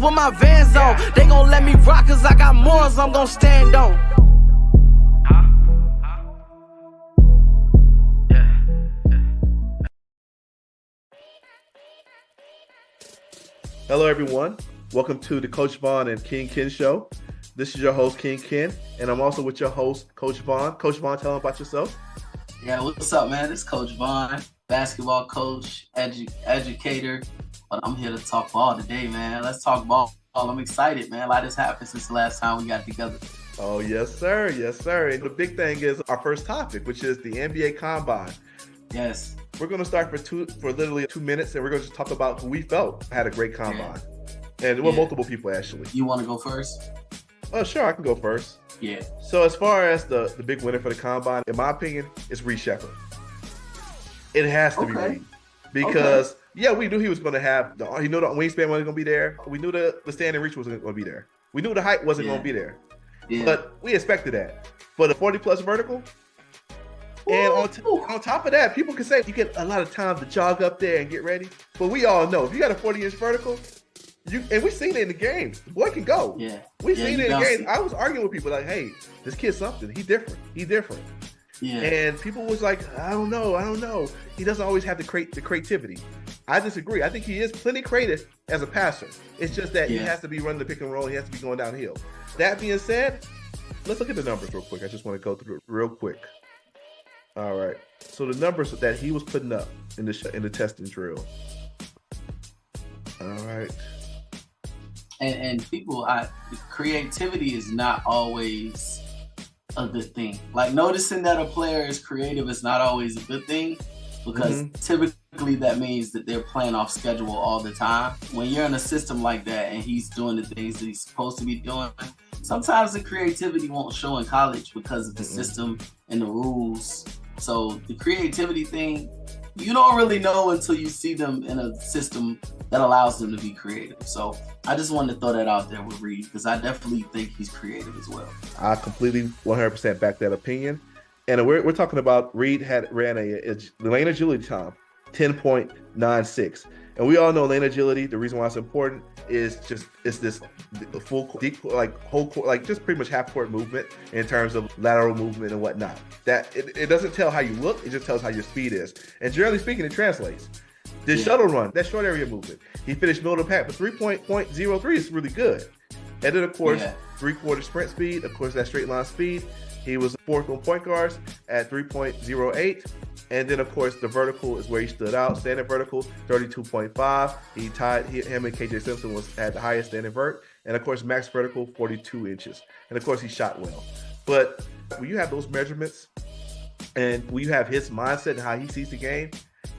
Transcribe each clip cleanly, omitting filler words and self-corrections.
with my Vans on. They gon' let me rock cause I got morals I'm gon' stand on. Hello, everyone. Welcome to the Coach Vaughn and King Ken show. This is your host, King Ken, and I'm also with your host, Coach Vaughn. Coach Vaughn, tell them about yourself. Yeah, what's up, man? This is Coach Vaughn, basketball coach, educator. But I'm here to talk ball today, man. Let's talk ball. I'm excited, man. A lot has happened since the last time we got together. Oh, yes, sir. Yes, sir. And the big thing is our first topic, which is the NBA Combine. Yes. We're going to start for literally 2 minutes, and we're going to just talk about who we felt had a great combine. Yeah. And multiple people, actually. You want to go first? Oh, sure. I can go first. Yeah. So as far as the big winner for the combine, in my opinion, it's Sheppard. It has to be Reed. Because, yeah, we knew he was going to have, the wingspan wasn't going to be there. We knew the standing reach wasn't going to be there. We knew the height wasn't going to be there. Yeah. But we expected that. But a 40-plus vertical, and on top of that, people can say you get a lot of time to jog up there and get ready. But we all know if you got a 40-inch vertical, and we've seen it in the game. The boy can go. Yeah. We've seen it in the game. I was arguing with people like, hey, this kid's something. He's different. Yeah. And people was like, I don't know. He doesn't always have the creativity. I disagree. I think he is plenty creative as a passer. It's just that he has to be running the pick and roll. He has to be going downhill. That being said, let's look at the numbers real quick. I just want to go through it real quick. All right. So the numbers that he was putting up in the testing drill. All right. And people, creativity is not always a good thing. Like noticing that a player is creative is not always a good thing because typically that means that they're playing off schedule all the time. When you're in a system like that and he's doing the things that he's supposed to be doing, sometimes the creativity won't show in college because of the system and the rules. So the creativity thing, you don't really know until you see them in a system that allows them to be creative. So I just wanted to throw that out there with Reed because I definitely think he's creative as well. I completely 100% back that opinion. And we're talking about Reed ran a lane agility time, 10.96. And we all know lane agility, the reason why it's important is it's this full deep, whole court, just pretty much half court movement in terms of lateral movement and whatnot. That it doesn't tell how you look, it just tells how your speed is. And generally speaking, it translates. This shuttle run, that short area movement, he finished middle of the pack, but 3.03 is really good. And then, of course, three-quarter sprint speed, of course, that straight line speed. He was fourth on point guards at 3.08. And then, of course, the vertical is where he stood out. Standing vertical, 32.5. He tied him and KJ Simpson had the highest standing vert. And, of course, max vertical, 42 inches. And, of course, he shot well. But when you have those measurements and when you have his mindset and how he sees the game,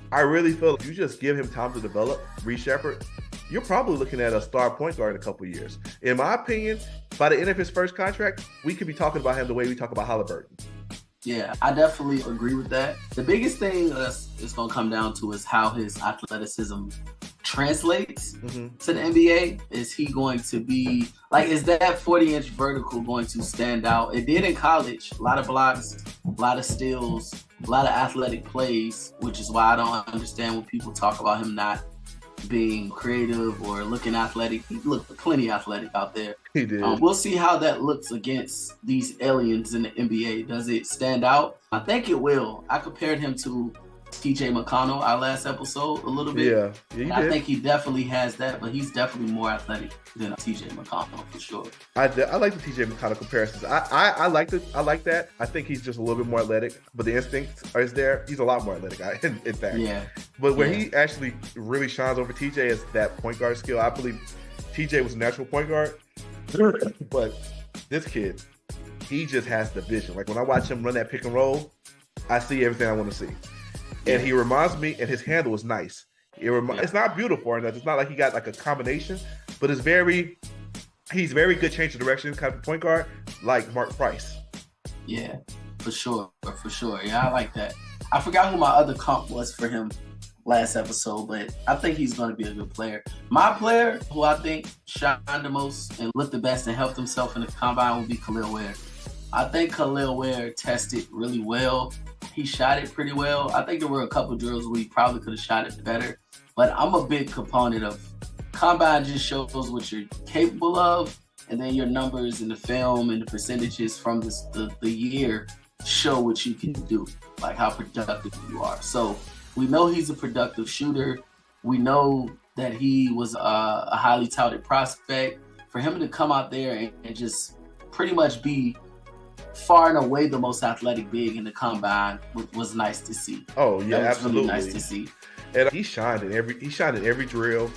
I really feel if you just give him time to develop, Sheppard, you're probably looking at a star point guard in a couple of years. In my opinion, by the end of his first contract, we could be talking about him the way we talk about Halliburton. Yeah, I definitely agree with that. The biggest thing it's going to come down to is how his athleticism translates to the NBA. Is he going to be, is that 40-inch vertical going to stand out? It did in college. A lot of blocks, a lot of steals, a lot of athletic plays, which is why I don't understand when people talk about him not being creative or looking athletic. He looked plenty athletic out there. He did. We'll see how that looks against these aliens in the NBA. Does it stand out? I think it will. I compared him to TJ McConnell our last episode a little bit. Yeah, I think he definitely has that, but he's definitely more athletic than TJ McConnell for sure. I like the TJ McConnell comparisons. I like that. I think he's just a little bit more athletic, but the instinct is there. He's a lot more athletic, in fact. Yeah. But where he actually really shines over TJ is that point guard skill. I believe TJ was a natural point guard, but this kid, he just has the vision. Like when I watch him run that pick and roll, I see everything I want to see. And he reminds me, and his handle is nice. It's not beautiful, and it's not like he got like a combination, but he's very good change of direction kind of point guard, like Mark Price. Yeah, for sure. Yeah, I like that. I forgot who my other comp was for him last episode, but I think he's going to be a good player. My player, who I think shined the most and looked the best and helped himself in the combine, would be Khalil Ware. I think Khalil Ware tested really well. He shot it pretty well. I think there were a couple drills where he probably could have shot it better. But I'm a big component of combine just shows what you're capable of, and then your numbers in the film and the percentages from the year show what you can do, like how productive you are. So we know he's a productive shooter. We know that he was a highly touted prospect. For him to come out there and just pretty much be far and away the most athletic big in the combine was nice to see. Oh yeah, absolutely really nice to see. And he shined in every drill.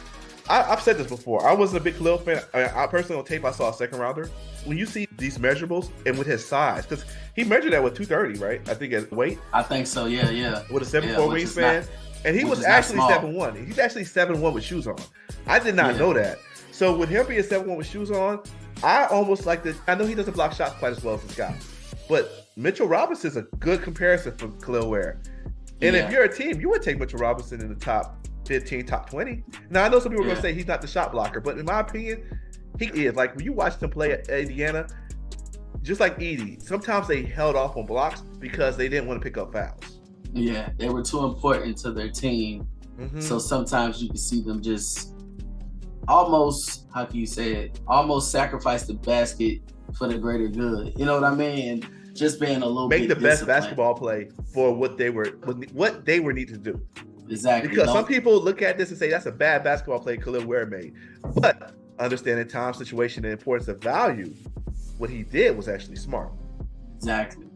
I've said this before. I wasn't a big Khalil fan. I personally on tape I saw a second rounder. When you see these measurables and with his size, because he measured that with 230, right? I think at weight. I think so. Yeah. With a 7'4" wingspan, and he was actually 7'1". He's actually 7'1" with shoes on. I did not know that. So with him being 7'1" with shoes on, I almost like this. I know he doesn't block shots quite as well as this guy, but Mitchell Robinson's a good comparison for Khalil Ware. And if you're a team, you would take Mitchell Robinson in the top 15, top 20. Now, I know some people are going to say he's not the shot blocker, but in my opinion, he is. Like, when you watch them play at Indiana, just like Edey, sometimes they held off on blocks because they didn't want to pick up fouls. Yeah, they were too important to their team. Mm-hmm. So sometimes you can see them just almost, how can you say it, almost sacrifice the basket for the greater good. You know what I mean? And just being a little bit the best basketball play for what they were needed to do. Exactly. Because some people look at this and say that's a bad basketball play Khalil Ware made. But understanding time, situation, and importance of value, what he did was actually smart. Exactly.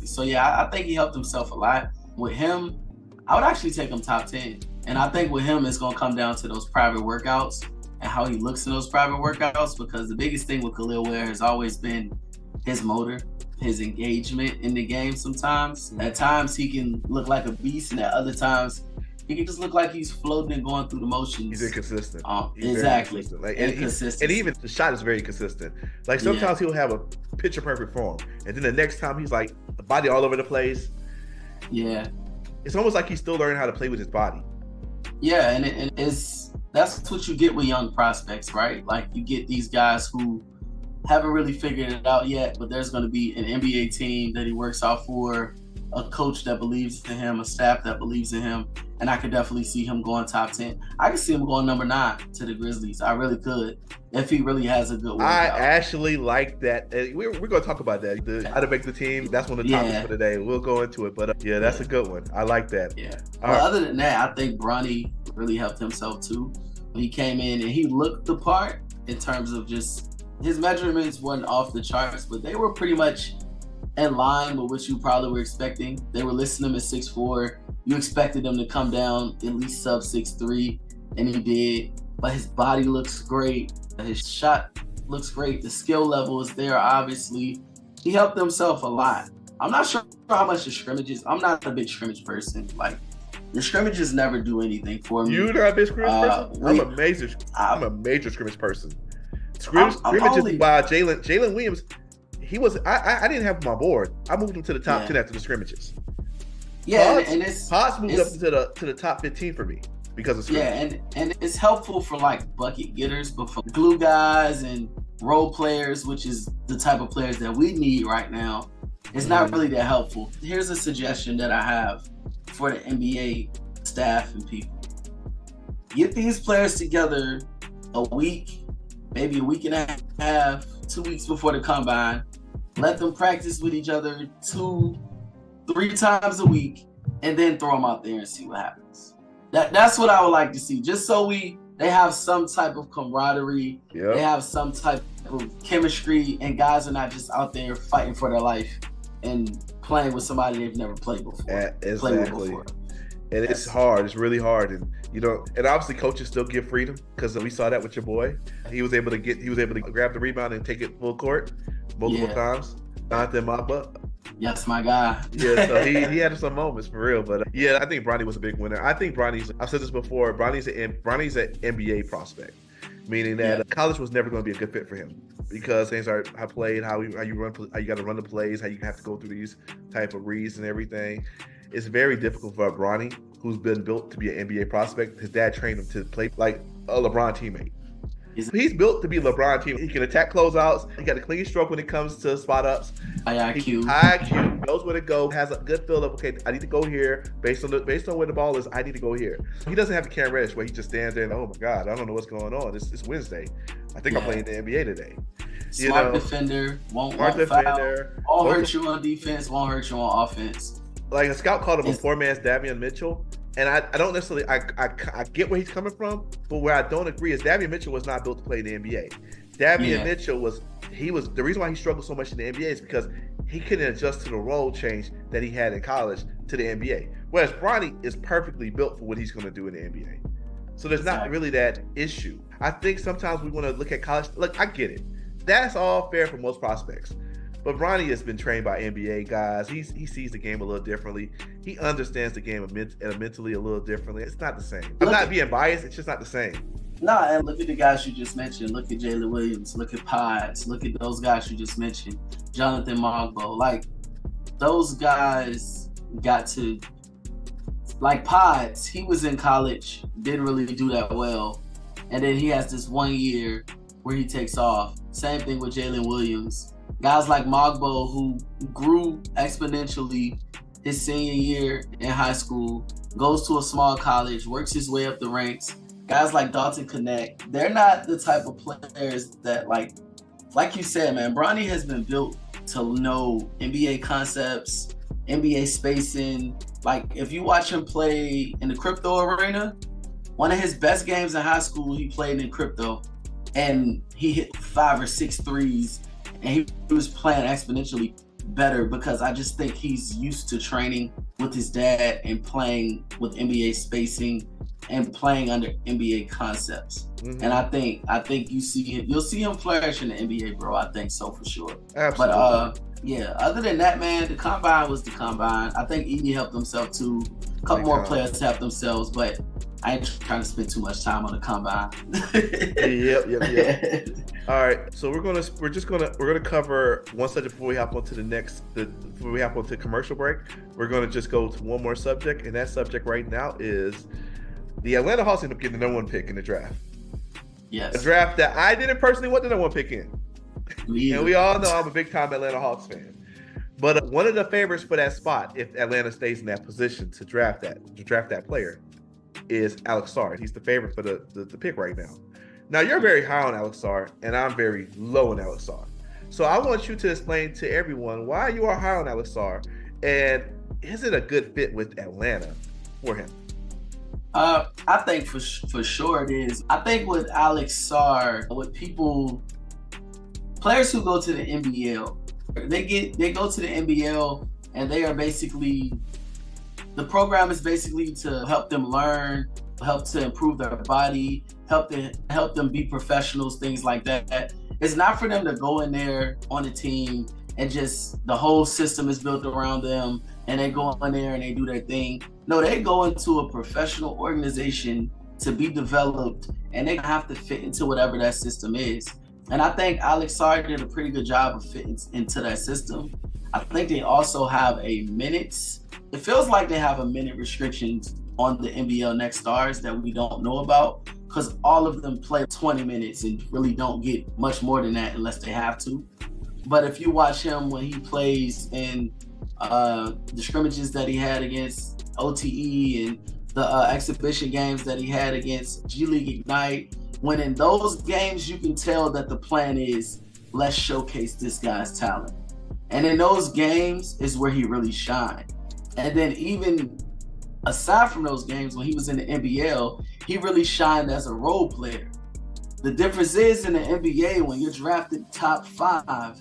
So yeah, I think he helped himself a lot. With him, I would actually take him top 10. And I think with him, it's going to come down to those private workouts and how he looks in those private workouts, because the biggest thing with Khalil Ware has always been his motor, his engagement in the game sometimes. At times, he can look like a beast, and at other times, he can just look like he's floating and going through the motions. He's inconsistent. Exactly. Inconsistent. And even the shot is very consistent. Like sometimes he'll have a picture perfect form, and then the next time he's like the body all over the place. Yeah. It's almost like he's still learning how to play with his body. Yeah, and that's what you get with young prospects, right? Like you get these guys who haven't really figured it out yet, but there's going to be an NBA team that he works out for, a coach that believes in him, a staff that believes in him, and I could definitely see him going top 10. I could see him going number 9 to the Grizzlies. I really could, if he really has a good workout. I actually like that. We're going to talk about that. How to make the team. That's one of the topics for today. We'll go into it, but that's a good one. I like that. Yeah. Well, other than that, I think Bronny really helped himself too. He came in and he looked the part in terms of just his measurements weren't off the charts, but they were pretty much in line with what you probably were expecting. They were listing him at 6'4". You expected him to come down at least sub 6'3", and he did. But his body looks great. His shot looks great. The skill level is there, obviously. He helped himself a lot. I'm not sure how much the scrimmages. I'm not a big scrimmage person. Like, the scrimmages never do anything for me. You're not a big scrimmage person? I'm a major scrimmage person. Scrimmages by Jalen Williams. He was. I didn't have him on board. I moved him to the top 10 after the scrimmages. Yeah, Potts moved up to the top 15 for me because of scrimmages. Yeah, and it's helpful for like bucket getters, but for glue guys and role players, which is the type of players that we need right now, it's not really that helpful. Here's a suggestion that I have for the NBA staff and people: get these players together a week, maybe a week and a half, 2 weeks before the combine. Let them practice with each other 2-3 times a week, and then throw them out there and see what happens. That's what I would like to see, just so they have some type of camaraderie. Yep. They have some type of chemistry, and guys are not just out there fighting for their life and playing with somebody they've never played before. Exactly. And it's hard. It's really hard. And and obviously coaches still give freedom, because we saw that with your boy. He was able to grab the rebound and take it full court multiple times. Johnathan Mogbo. Yes, my guy. Yeah, so he had some moments for real. But I think Bronny was a big winner. I think I've said this before, Bronny's an NBA prospect, meaning that college was never going to be a good fit for him, because things are how played, how you got to run the plays, how you have to go through these type of reads and everything. It's very difficult for Bronny, who's been built to be an NBA prospect. His dad trained him to play like a LeBron teammate. He's built to be LeBron team. He can attack closeouts. He got a clean stroke when it comes to spot ups. High IQ. High IQ, knows where to go, has a good feel of, okay, I need to go here based on where the ball is. I need to go here. He doesn't have the Cam Reddish where he just stands there and, oh my God, I don't know what's going on. It's Wednesday. I think I'm playing the NBA today. Smart defender, won't foul, won't hurt you on defense, won't hurt you on offense. Like a scout called him a poor man's Davion Mitchell. And I don't necessarily, I get where he's coming from, but where I don't agree is Davion Mitchell was not built to play in the NBA. Davion Mitchell was the reason why he struggled so much in the NBA is because he couldn't adjust to the role change that he had in college to the NBA. Whereas Bronny is perfectly built for what he's going to do in the NBA. So there's not really that issue. I think sometimes we want to look at college. Look, I get it. That's all fair for most prospects. But Bronny has been trained by NBA guys. He sees the game a little differently. He understands the game mentally a little differently. It's not the same. I'm not being biased. It's just not the same. Nah, and look at the guys you just mentioned. Look at Jalen Williams. Look at Pods. Look at those guys you just mentioned. Johnathan Mogbo. Like, those guys got to, like Pods, he was in college, didn't really do that well. And then he has this 1 year where he takes off. Same thing with Jalen Williams. Guys like Mogbo, who grew exponentially his senior year in high school, goes to a small college, works his way up the ranks. Guys like Donavan Clingan, they're not the type of players that, like you said, man, Bronny has been built to know NBA concepts, NBA spacing. Like, if you watch him play in the crypto arena, one of his best games in high school, he played in crypto, and he hit 5 or 6 threes. And he was playing exponentially better because I just think he's used to training with his dad and playing with NBA spacing and playing under NBA concepts. Mm-hmm. And I think you'll see him flourish in the NBA, bro. I think so for sure. Absolutely. But other than that, man, the combine was the combine. I think Edey helped himself too. A couple more players helped themselves, but I ain't trying to spend too much time on the combine. Yep. All right, so we're gonna cover one subject before we hop onto before we hop onto commercial break. We're gonna just go to one more subject, and that subject right now is the Atlanta Hawks ended up getting the #1 pick in the draft. Yes. A draft that I didn't personally want the #1 pick in. And we all know I'm a big time Atlanta Hawks fan. But one of the favorites for that spot, if Atlanta stays in that position to draft that player, is Alex Sarr. He's the favorite for the pick right now. Now, you're very high on Alex Sarr, and I'm very low on Alex Sarr. So I want you to explain to everyone why you are high on Alex Sarr, and is it a good fit with Atlanta for him? I think for sure it is. I think with Alex Sarr, with players who go to the NBL, they go to the NBL, and they are basically, the program is basically to help them learn, help to improve their body, help them be professionals, things like that. It's not for them to go in there on a team and just the whole system is built around them and they go in there and they do their thing. No, they go into a professional organization to be developed, and they have to fit into whatever that system is. And I think Alex Sarr did a pretty good job of fitting into that system. I think they also have it feels like they have a minute restrictions on the NBL Next Stars that we don't know about, because all of them play 20 minutes and really don't get much more than that unless they have to. But if you watch him when he plays in the scrimmages that he had against OTE and the exhibition games that he had against G League Ignite, when in those games you can tell that the plan is, let's showcase this guy's talent. And in those games is where he really shined. And then even aside from those games, when he was in the NBL, he really shined as a role player. The difference is in the NBA, when you're drafted top 5,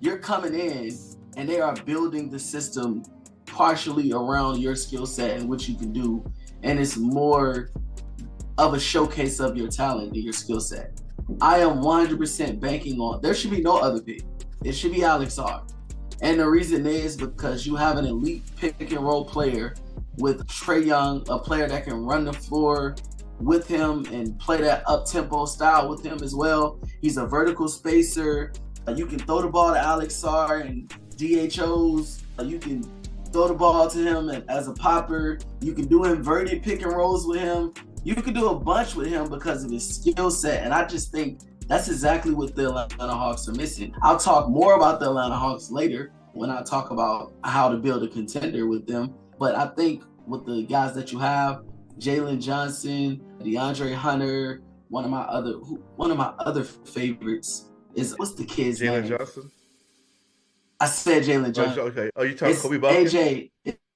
you're coming in and they are building the system partially around your skill set and what you can do. And it's more of a showcase of your talent than your skill set. I am 100% banking on, there should be no other pick. It should be Alex Sarr. And the reason is because you have an elite pick and roll player with Trae Young, a player that can run the floor with him and play that up-tempo style with him as well. He's a vertical spacer. You can throw the ball to Alex Sarr and DHOs. You can throw the ball to him as a popper. You can do inverted pick and rolls with him. You could do a bunch with him because of his skill set, and I just think that's exactly what the Atlanta Hawks are missing. I'll talk more about the Atlanta Hawks later when I talk about how to build a contender with them. But I think with the guys that you have, Jalen Johnson, DeAndre Hunter, one of my other favorites is, what's the kid's name? Jalen Johnson. I said Jalen Johnson. Oh, okay. Oh, you talking Kobe Buffett? AJ.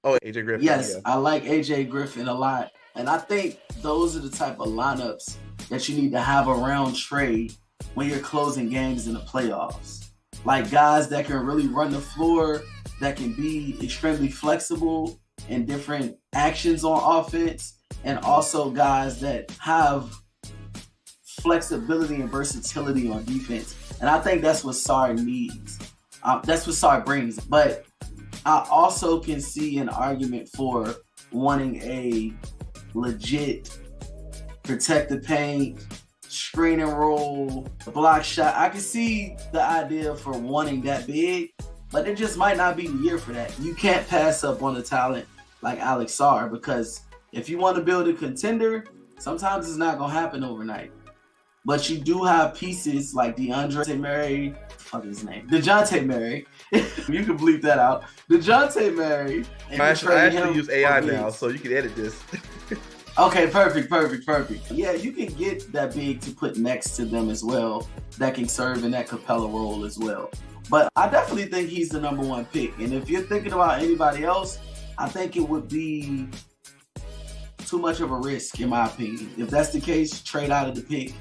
Oh, AJ Griffin. Yes, yeah. I like AJ Griffin a lot. And I think those are the type of lineups that you need to have around Trey when you're closing games in the playoffs. Like guys that can really run the floor, that can be extremely flexible in different actions on offense, and also guys that have flexibility and versatility on defense. And I think that's what Sarr needs. That's what Sarr brings. But I also can see an argument for wanting a legit protect the paint, screen and roll, block shot. I can see the idea for wanting that big, but it just might not be the year for that. You can't pass up on a talent like Alex Sarr, because if you want to build a contender, sometimes it's not going to happen overnight. But you do have pieces like DeJounte Murray. You can bleep that out. DeJounte Murray. I actually use AI now, so you can edit this. Okay, perfect. Yeah, you can get that big to put next to them as well, that can serve in that Capella role as well. But I definitely think he's the number one pick. And if you're thinking about anybody else, I think it would be too much of a risk, in my opinion. If that's the case, trade out of the pick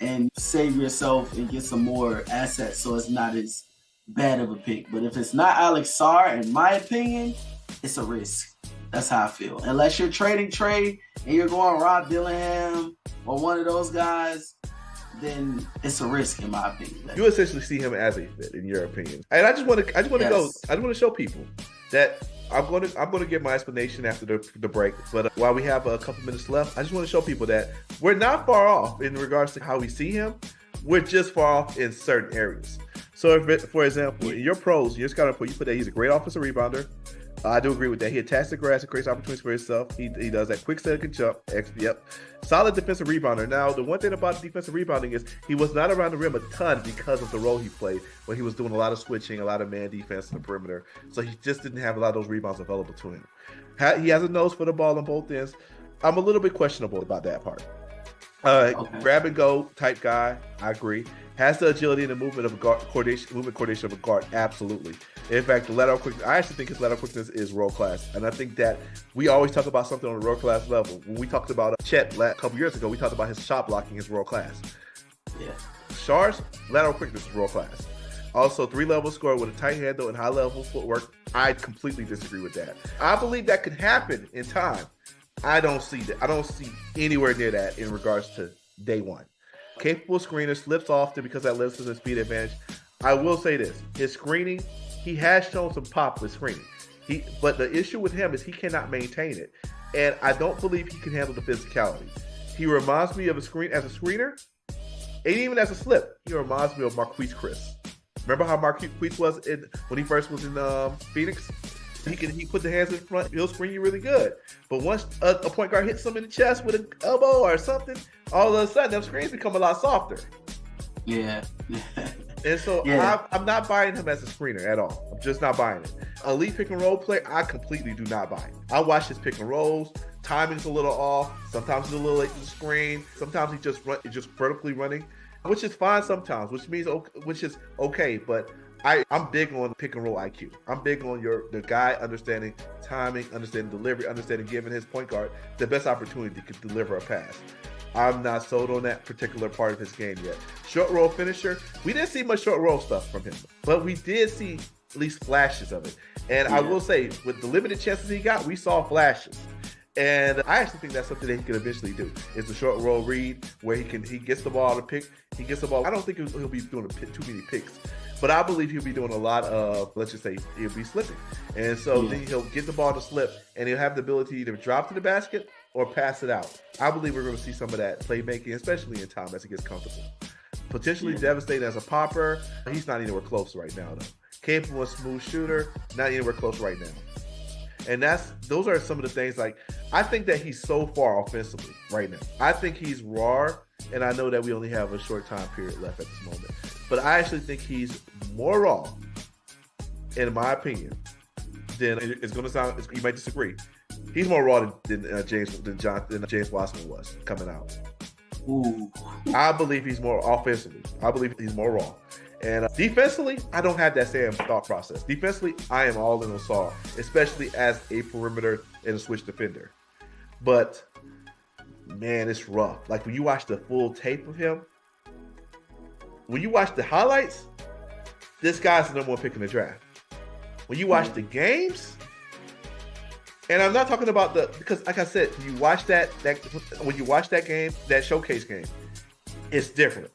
and save yourself and get some more assets so it's not as bad of a pick. But if it's not Alex Sarr, in my opinion, it's a risk. That's how I feel. Unless you're trading Trey and you're going Rob Dillingham or one of those guys, then it's a risk, in my opinion. You essentially see him as a fit, in your opinion. And I just want to show people that I'm going to give my explanation after the break. But while we have a couple minutes left, I just want to show people that we're not far off in regards to how we see him. We're just far off in certain areas. So, if, for example, in your pros, you put that he's a great offensive rebounder. I do agree with that. He attacks the grass and creates opportunities for himself. He does that quick set, can jump. Yep. Solid defensive rebounder. Now, the one thing about defensive rebounding is he was not around the rim a ton because of the role he played, when he was doing a lot of switching, a lot of man defense in the perimeter. So he just didn't have a lot of those rebounds available to him. He has a nose for the ball on both ends. I'm a little bit questionable about that part. Grab and go type guy. I agree. Has the agility and the movement of a guard, coordination of a guard. Absolutely. In fact, the lateral quickness, I actually think his lateral quickness is world class. And I think that we always talk about something on a world class level. When we talked about Chet a couple years ago, we talked about his shot blocking is world class. Yeah. Sarr's lateral quickness is world class. Also, 3-level score with a tight handle and high level footwork. I completely disagree with that. I believe that could happen in time. I don't see that. I don't see anywhere near that in regards to day one. Capable screener, slips often because that lets his speed advantage. I will say this: his screening, he has shown some pop with screening. But the issue with him is he cannot maintain it, and I don't believe he can handle the physicality. He reminds me of as a screener, and even as a slip, he reminds me of Marquise Chris. Remember how Marquise was when he first was in Phoenix? He put the hands in front, he'll screen you really good. But once a point guard hits him in the chest with an elbow or something, all of a sudden them screens become a lot softer. Yeah. And so I'm not buying him as a screener at all. I'm just not buying it. Elite pick and roll player, I completely do not buy it. I watch his pick and rolls. Timing's a little off. Sometimes he's a little late to the screen. Sometimes he's just vertically running, which is fine sometimes, which is okay, but I'm big on pick and roll IQ. I'm big on the guy understanding timing, understanding delivery, understanding giving his point guard the best opportunity to deliver a pass. I'm not sold on that particular part of his game yet. Short roll finisher, we didn't see much short roll stuff from him, but we did see at least flashes of it. And I will say, with the limited chances he got, we saw flashes. And I actually think that's something that he can eventually do. Is the short roll read where he gets the ball to pick. He gets the ball. I don't think he'll be doing too many picks, but I believe he'll be doing a lot of, let's just say, he'll be slipping. And so then he'll get the ball to slip, and he'll have the ability to either drop to the basket or pass it out. I believe we're going to see some of that playmaking, especially in time as he gets comfortable. Potentially devastating as a popper. He's not anywhere close right now, though. Capable of smooth shooter, not anywhere close right now. And those are some of the things. Like, I think that he's so far offensively right now. I think he's raw, and I know that we only have a short time period left at this moment. But I actually think he's more raw, in my opinion, than it's going to sound. You might disagree. He's more raw than James Watson was coming out. Ooh. I believe he's more offensively. I believe he's more raw. And defensively, I don't have that same thought process. Defensively, I am all in on Sarr, especially as a perimeter and a switch defender. But, man, it's rough. Like, when you watch the full tape of him, when you watch the highlights, this guy's the number one pick in the draft. When you watch the games, and I'm not talking about because like I said, when you watch that game, that showcase game, it's different.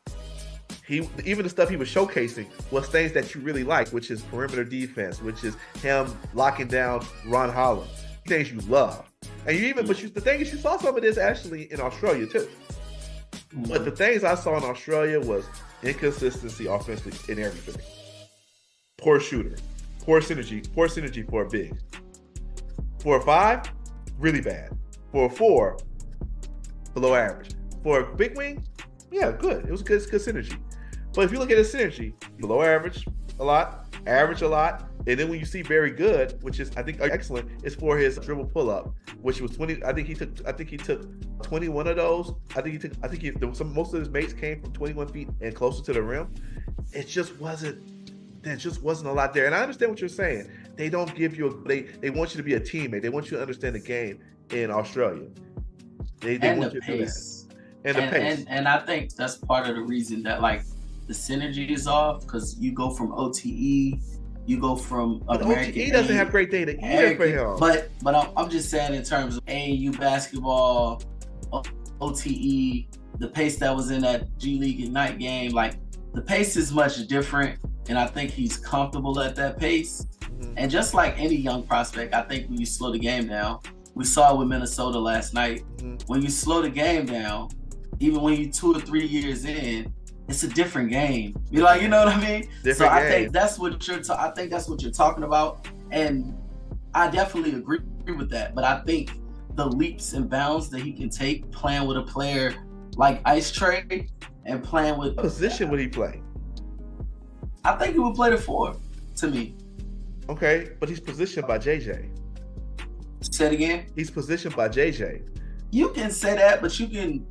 Even the stuff he was showcasing was things that you really like, which is perimeter defense, which is him locking down Ron Holland, things you love. And the thing is, you saw some of this actually in Australia too. But the things I saw in Australia was inconsistency offensively in everything. Poor shooter, poor synergy for a big. For a 5, really bad. For a 4, below average. For a big wing, yeah, good. It was good synergy. But if you look at his synergy, below average a lot, average a lot, and then when you see very good, which is I think excellent, is for his dribble pull up, which was 20. I think he took 21 of those. Most of his mates came from 21 feet and closer to the rim. There just wasn't a lot there. And I understand what you're saying. They don't give you they want you to be a teammate. They want you to understand the game in Australia. They want you to do that. And the pace. And I think that's part of the reason that like the synergy is off, because you go from OTE, you go from American. OTE doesn't have great data either for him. But I'm just saying in terms of AAU basketball, OTE, the pace that was in that G League Ignite game, like the pace is much different, and I think he's comfortable at that pace. Mm-hmm. And just like any young prospect, I think when you slow the game down, we saw it with Minnesota last night. Mm-hmm. When you slow the game down, even when you're 2 or 3 years in, it's a different game. You know what I mean? I think that's what you're talking about, and I definitely agree with that. But I think the leaps and bounds that he can take playing with a player like Ice Trae and playing with what position would he play? I think he would play the 4 to me. Okay, but he's positioned by JJ. Say it again? He's positioned by JJ. You can say that, but you can.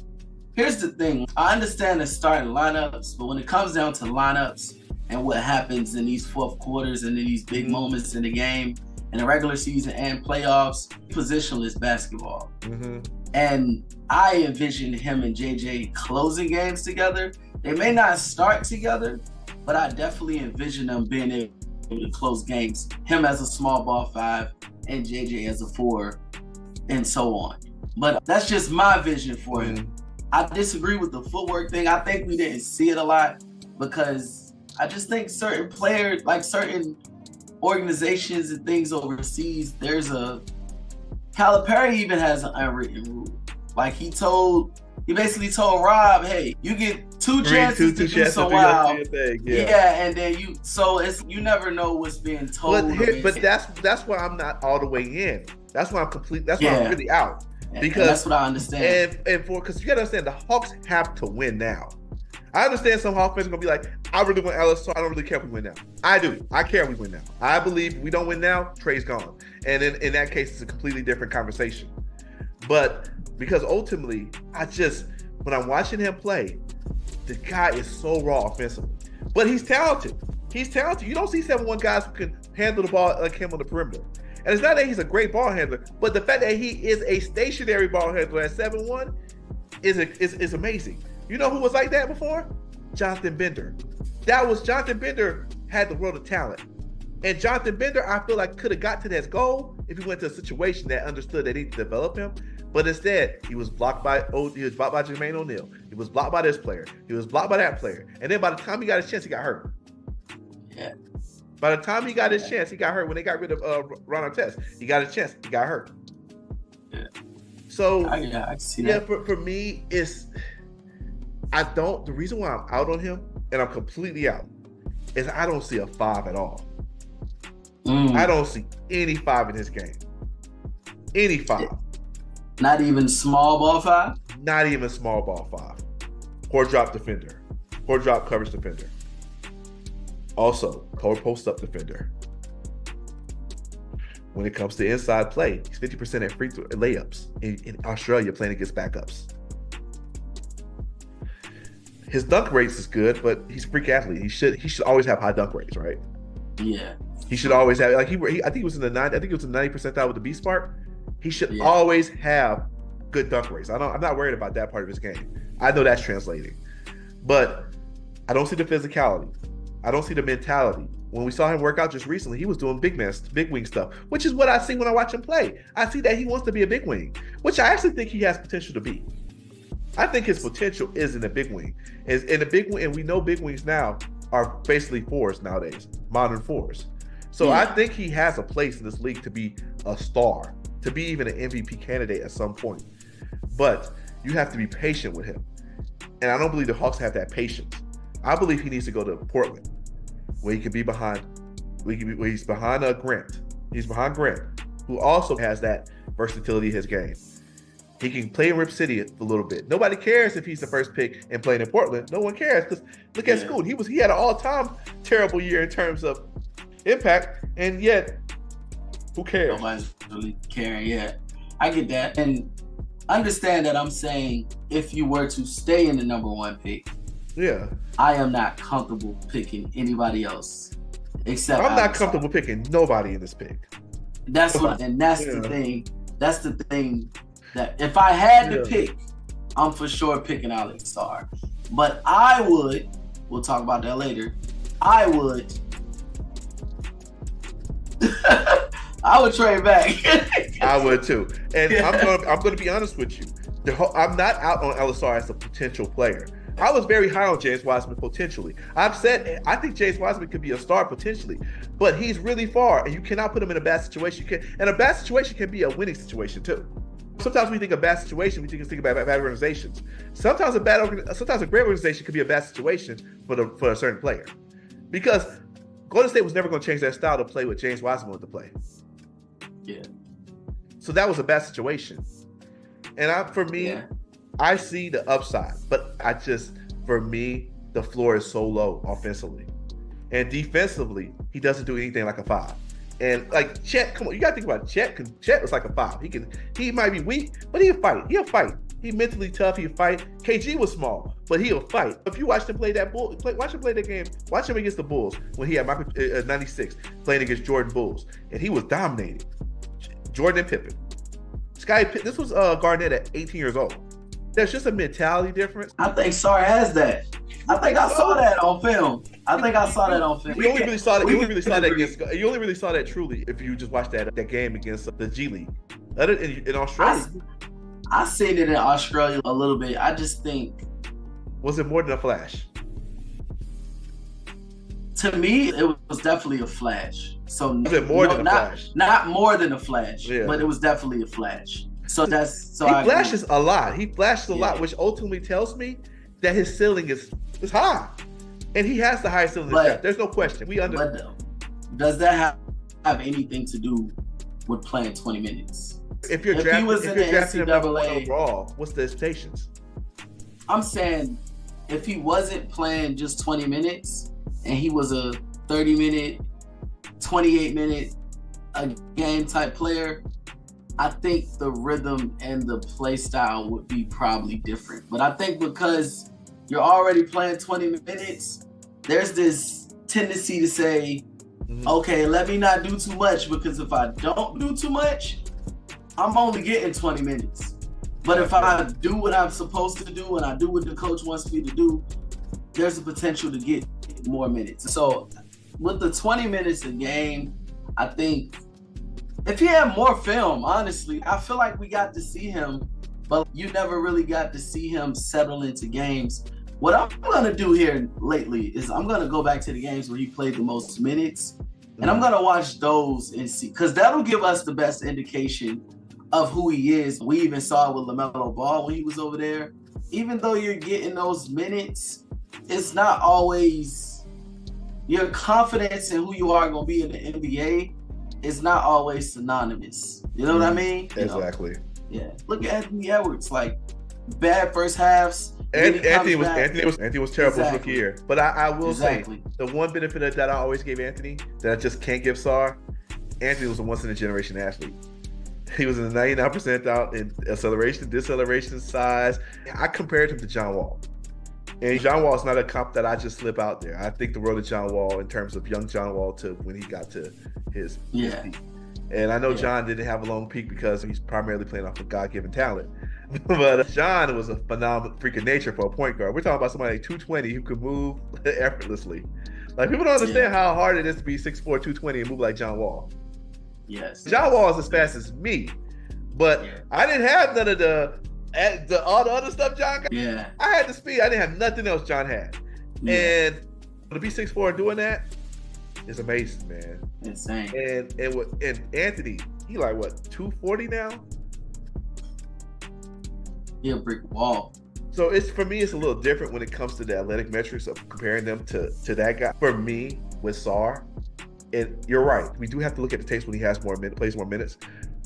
Here's the thing. I understand the starting lineups, but when it comes down to lineups and what happens in these fourth quarters and in these big moments in the game, in the regular season and playoffs, positionless basketball. Mm-hmm. And I envision him and JJ closing games together. They may not start together, but I definitely envision them being able to close games. Him as a small ball 5 and JJ as a 4 and so on. But that's just my vision for him. I disagree with the footwork thing. I think we didn't see it a lot because I just think certain players, like certain organizations and things overseas, Calipari even has an unwritten rule. Like he basically told Rob, hey, you get 2 chances to do so well. Yeah, and then you never know what's being told. But that's why I'm not all the way in. That's why I'm really out. Because that's what I understand. Because you gotta understand, the Hawks have to win now. I understand some Hawks fans are gonna be like, I really want Ellis, so I don't really care if we win now. I do. I care if we win now. I believe if we don't win now, Trae's gone. And in that case, it's a completely different conversation. But because ultimately, when I'm watching him play, the guy is so raw offensively. But he's talented. You don't see 7'1" guys who can handle the ball like him on the perimeter. And it's not that he's a great ball handler, but the fact that he is a stationary ball handler at 7'1" is amazing. You know who was like that before? Johnathan Bender. Johnathan Bender had the world of talent. And Johnathan Bender, I feel like, could have got to that goal if he went to a situation that understood that he needed to develop him. But instead, he was blocked by Jermaine O'Neal. He was blocked by this player. He was blocked by that player. And then by the time he got his chance, he got hurt. Yeah. By the time he got his chance, he got hurt. When they got rid of Ron Artest, he got his chance, he got hurt. Yeah. So I see that. For me, the reason why I'm out on him, and I'm completely out, is I don't see a 5 at all. I don't see any 5 in his game. Any 5. Not even small ball 5? Not even small ball 5. Or drop defender. Or drop coverage defender. Also, post-up defender. When it comes to inside play, he's 50% at free throw layups in Australia playing against backups. His dunk rates is good, but he's a freak athlete. He should always have high dunk rates, right? Yeah. He should always have I think he was in the 90 percentile with the BSPARQ. He should always have good dunk rates. I'm not worried about that part of his game. I know that's translating, but I don't see the physicality. I don't see the mentality. When we saw him work out just recently, he was doing big wing stuff, which is what I see when I watch him play. I see that he wants to be a big wing, which I actually think he has potential to be. I think his potential is in the big wing. And we know big wings now are basically 4s nowadays, modern 4s. So I think he has a place in this league to be a star, to be even an MVP candidate at some point. But you have to be patient with him. And I don't believe the Hawks have that patience. I believe he needs to go to Portland, where he can be behind, where he's behind Grant. He's behind Grant, who also has that versatility in his game. He can play in Rip City a little bit. Nobody cares if he's the first pick and playing in Portland. No one cares because look at Scoot. He had an all-time terrible year in terms of impact, and yet who cares? Nobody's really caring. Yeah, I get that, and understand that I'm saying if you were to stay in the number 1 pick, I am not comfortable picking anybody else except I'm not comfortable picking nobody in this pick. That's the thing. That's the thing that if I had to pick, I'm for sure picking Alex Sarr. But we'll talk about that later. I would trade back. I would too. And I'm gonna be honest with you. I'm not out on Alex Sarr as a potential player. I was very high on James Wiseman potentially. I've said I think James Wiseman could be a star potentially, but he's really far, and you cannot put him in a bad situation. And a bad situation can be a winning situation too. Sometimes we think of bad situation, we think about bad organizations. Sometimes a great organization could be a bad situation for a certain player, because Golden State was never going to change their style to play what James Wiseman wanted to play. Yeah. So that was a bad situation, and I see the upside, but for me, the floor is so low offensively. And defensively, he doesn't do anything like a 5. And like Chet, come on, you gotta think about it. Chet was like a 5. He might be weak, but he'll fight. He's mentally tough, he'll fight. KG was small, but he'll fight. If you watch him play watch him play that game, watch him against the Bulls when he had 96 playing against Jordan Bulls, and he was dominating. Jordan and Pippen. This was Garnett at 18 years old. There's just a mentality difference. I think Sarr has that. I think I saw that on film. You only really saw that truly if you just watched that game against the G League. In Australia. I seen it in Australia a little bit. I just think. Was it more than a flash? To me, it was definitely a flash. So was it more than a flash? Not more than a flash, but it was definitely a flash. So he flashes a lot. He flashes a lot, which ultimately tells me that his ceiling is high, and he has the highest ceiling. There's no question. But does that have anything to do with playing 20 minutes? If you're drafting him number 1 overall, what's the expectations? I'm saying if he wasn't playing just 20 minutes and he was a 30-minute, 28-minute a game type player, I think the rhythm and the play style would be probably different. But I think because you're already playing 20 minutes, there's this tendency to say, okay, let me not do too much, because if I don't do too much, I'm only getting 20 minutes. But if I do what I'm supposed to do and I do what the coach wants me to do, there's a potential to get more minutes. So with the 20 minutes a game, I think if he had more film, honestly, I feel like we got to see him, but you never really got to see him settle into games. What I'm going to do here lately is I'm going to go back to the games where he played the most minutes, and I'm going to watch those and see, because that'll give us the best indication of who he is. We even saw it with LaMelo Ball when he was over there. Even though you're getting those minutes, it's not always your confidence in who you are going to be in the NBA is not always synonymous. You know what I mean? Exactly. Yeah. Look at Anthony Edwards. Like bad first halves. Anthony was terrible his rookie year. But I will say the one benefit that I always gave Anthony that I just can't give Sarr, Anthony was a once in a generation athlete. He was in the 99th percentile in acceleration, deceleration, size. I compared him to John Wall. And John Wall is not a comp that I just slip out there. I think the world of John Wall in terms of young John Wall to when he got to his peak. And I know John didn't have a long peak because he's primarily playing off of God-given talent. But John was a phenomenal freak of nature for a point guard. We're talking about somebody like 220 who could move effortlessly. Like, people don't understand how hard it is to be 6'4", 220 and move like John Wall. Yes. John Wall is as fast as me. But I didn't have none of all the other stuff John got. Yeah. I had the speed. I didn't have nothing else John had. And to be 6'4" and doing that is amazing, man. Insane. And Anthony, he like what, 240 now? He a brick wall. So for me, it's a little different when it comes to the athletic metrics of comparing them to that guy. For me, with Sarr, and you're right, we do have to look at the tapes when he has plays more minutes.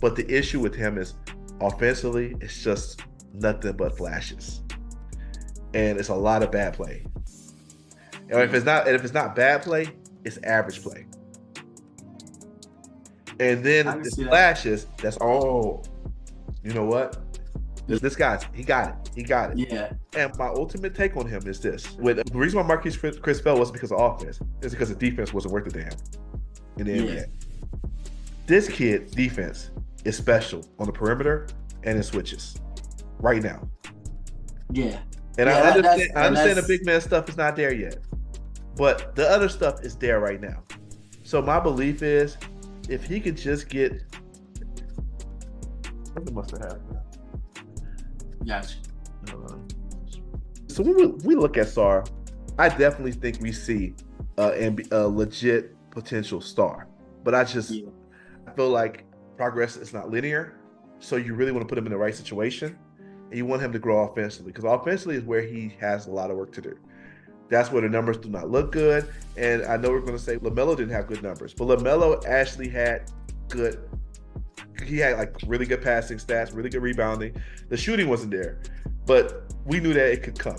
But the issue with him is offensively, it's just nothing but flashes, and it's a lot of bad play. And if it's not bad play, it's average play. And then the flashes, that's all. You know what? This guy's he got it. Yeah. And my ultimate take on him is this: the reason why Marquise Chris fell wasn't because of offense; it's because the defense wasn't worth it to him in the NBA. This kid's defense is special on the perimeter and in switches right now. Yeah. And I understand the big man stuff is not there yet, but the other stuff is there right now. So my belief is, if he could just get, something must have happened. Gotcha. So when we look at Sarr, I definitely think we see a legit potential star, but I feel like progress is not linear. So you really want to put him in the right situation, and you want him to grow offensively, because offensively is where he has a lot of work to do. That's where the numbers do not look good. And I know we're going to say LaMelo didn't have good numbers, but LaMelo actually had good. He had like really good passing stats, really good rebounding. The shooting wasn't there, but we knew that it could come.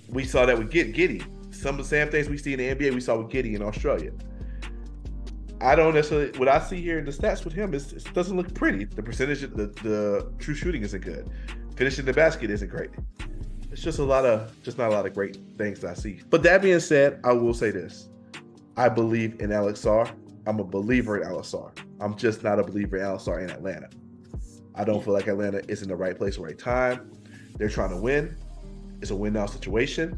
We saw that with Giddey. Some of the same things we see in the NBA, we saw with Giddey in Australia. I don't necessarily, what I see here in the stats with him is it doesn't look pretty. The percentage, the true shooting isn't good. Finishing the basket isn't great. It's just not a lot of great things that I see. But that being said, I will say this. I believe in Alex Sarr. I'm a believer in Alex Sarr. I'm just not a believer in Alex Sarr in Atlanta. I don't feel like Atlanta is in the right place, right time. They're trying to win. It's a win-now situation.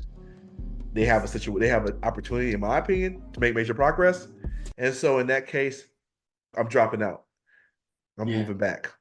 They have an opportunity, in my opinion, to make major progress. And so in that case, I'm dropping out. I'm moving back.